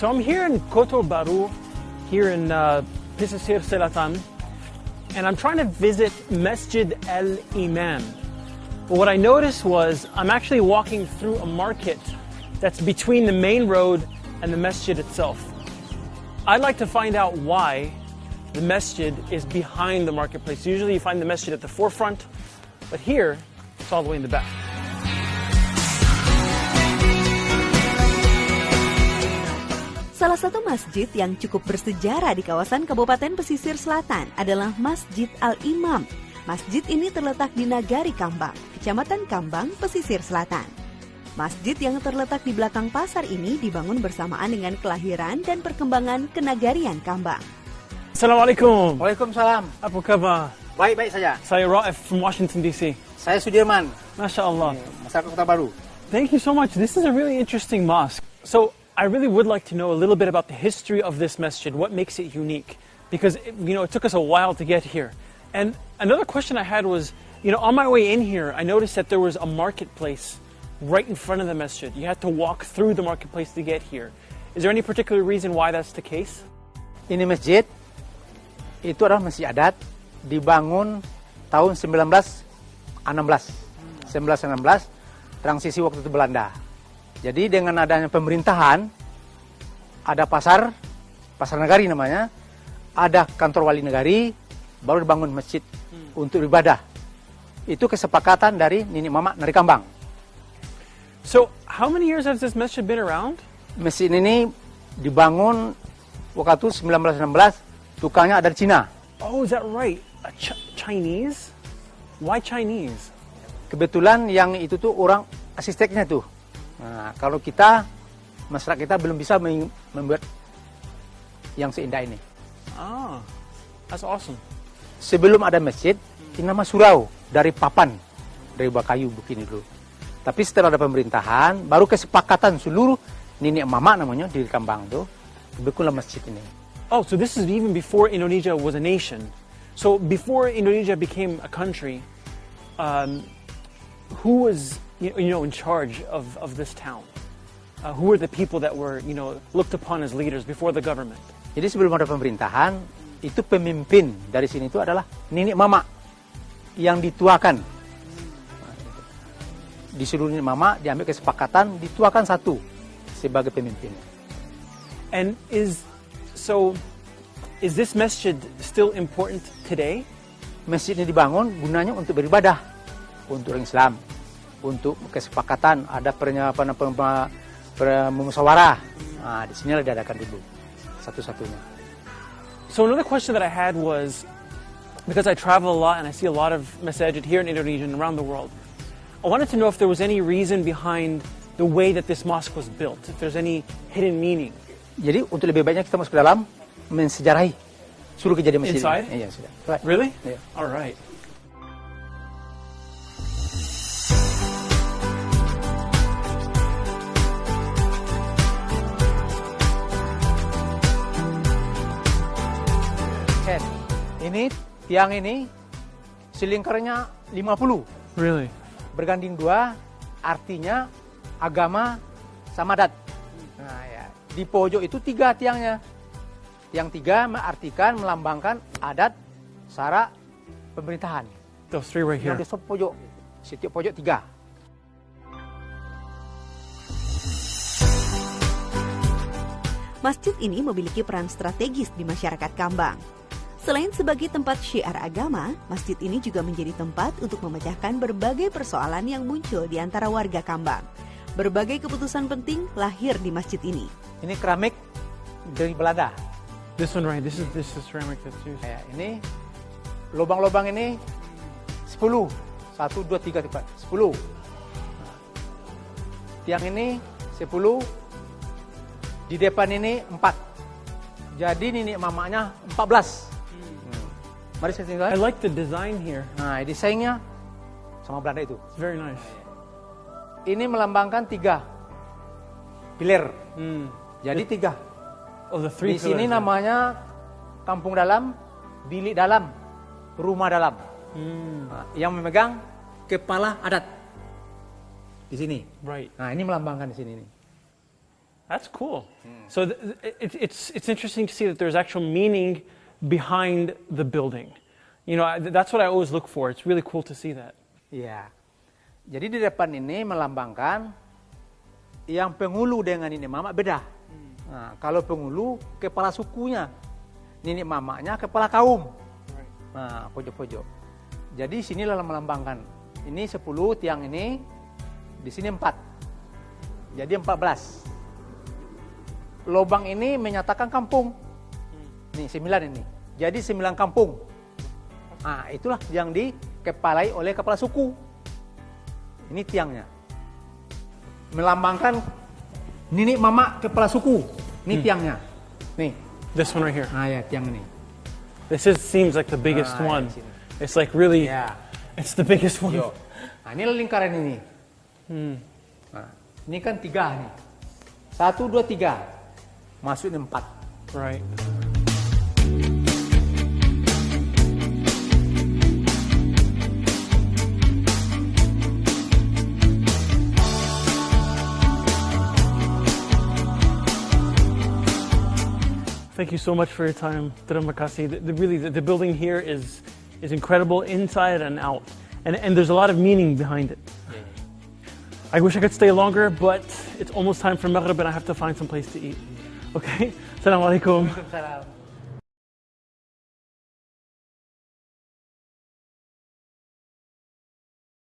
So I'm here in Kota Baru, here in Pesisir Selatan, and I'm trying to visit Masjid Al-Imam. But what I noticed was I'm actually walking through a market that's between the main road and the masjid itself. I'd like to find out why the masjid is behind the marketplace. Usually you find the masjid at the forefront, but here it's all the way in the back. Salah satu masjid yang cukup bersejarah di kawasan Kabupaten Pesisir Selatan adalah Masjid Al-Imam. Masjid ini terletak di Nagari Kambang, Kecamatan Kambang, Pesisir Selatan. Masjid yang terletak di belakang pasar ini dibangun bersamaan dengan kelahiran dan perkembangan kenagarian Kambang. Assalamualaikum. Waalaikumsalam. Apa kabar? Baik-baik saja. Saya Raif from Washington DC. Saya Sudirman, Masya Allah. masyarakat Kota Baru. Thank you so much. This is a really interesting mosque. So I really would like to know a little bit about the history of this masjid, what makes it unique, because it took us a while to get here. And another question I had was, on my way in here, I noticed that there was a marketplace right in front of the masjid. You had to walk through the marketplace to get here. Is there any particular reason why that's the case? Ini masjid, itu adalah masjid adat, dibangun tahun 1916, transisi waktu itu Belanda. Jadi dengan adanya pemerintahan, ada pasar nagari namanya, ada kantor wali negari, baru dibangun masjid untuk ibadah. Itu kesepakatan dari Nenek Mama dari Kambang. So, how many years has this masjid been around? Masjid ini dibangun waktu 1916, tukangnya ada di Cina. Oh, is that right? Chinese? Why Chinese? Kebetulan yang itu tuh orang arsiteknya tuh. Nah, kalau kita, masyarakat kita belum bisa membuat yang seindah ini. Ah, that's awesome. Sebelum ada masjid, ini nama surau, dari papan, dari kayu begini dulu. Tapi setelah ada pemerintahan, baru kesepakatan seluruh nenek mama namanya di Kambang tuh, dibikinlah masjid ini. Oh, so this is even before Indonesia was a nation. So before Indonesia became a country, who was in charge of this town? Who were the people that were looked upon as leaders before the government? Jadi sebelum ada pemerintahan, itu pemimpin dari sini itu adalah nenek mama yang dituakan. Di seluruh nenek mama diambil kesepakatan dituakan satu sebagai pemimpin. And is this masjid still important today? Masjid ini dibangun gunanya untuk beribadah, untuk orang Islam, untuk kesepakatan, ada musyawarah. Nah, di sini diadakan dulu satu-satunya. So another question that I had was, because I travel a lot and I see a lot of masajid here in Indonesia and around the world, I wanted to know if there was any reason behind the way that this mosque was built, if there's any hidden meaning. Jadi untuk lebih banyak kita masuk ke dalam, mensejarahi seluruh kejadian masjid. Inside? Iya, sudah. Really? Yeah. All right. Ini tiang ini selingkarnya 50. Really? Berganding dua, artinya agama sama adat. Nah, ya. Di pojok itu 3 tiangnya. Tiang 3 mengartikan, melambangkan adat, sara, pemerintahan. Those 3 right here. Yang di pojok, setiap pojok 3. Masjid ini memiliki peran strategis di masyarakat Kambang. Selain sebagai tempat syiar agama, masjid ini juga menjadi tempat untuk memecahkan berbagai persoalan yang muncul di antara warga Kambang. Berbagai keputusan penting lahir di masjid ini. Ini keramik dari Belanda. This one right, this is ceramic that's used. Ya, ini lubang-lubang ini 10. 1, 2, 3, 4. 10. Tiang ini 10. Di depan ini 4. Jadi nenek mamanya 14. Mari saya tinggal. I like the design here. Nah, desainnya sama Belanda itu. It's very nice. Ini melambangkan 3 pilar. Jadi 3. Oh, the 3 Di sini pillars. namanya kampung dalam, bilik dalam, rumah dalam. Nah, yang memegang kepala adat di sini. Right. Nah, ini melambangkan di sini nih. That's cool. So it's interesting to see that there's actual meaning behind the building. You know, that's what I always look for. It's really cool to see that. Iya. Jadi di depan ini melambangkan yang penghulu dengan nenek mama beda. Nah, kalau penghulu kepala sukunya, nenek mamanya kepala kaum. Nah, pojok-pojok. Jadi sinilah melambangkan. Ini 10 tiang ini, di sini 4. Jadi 14. Lobang ini menyatakan kampung. Nih 9 ini. Jadi 9 kampung. Nah, itulah yang dikepalai oleh kepala suku. Ini tiangnya. Melambangkan nenek mama kepala suku. Ini tiangnya. Nih. This one right here. Nah ya, tiang ini. This seems like the biggest one. Ya, It's like really, ya. it's the biggest one. Yo. Nah, ini lingkaran ini. Nah, ini kan 3 nih. 1, 2, 3. Masuk 4. Right. Thank you so much for your time, Terima kasih. The building here is incredible inside and out, and there's a lot of meaning behind it. I wish I could stay longer, but it's almost time for Maghrib and I have to find some place to eat. Okay? Assalamualaikum. Waalaikumsalam.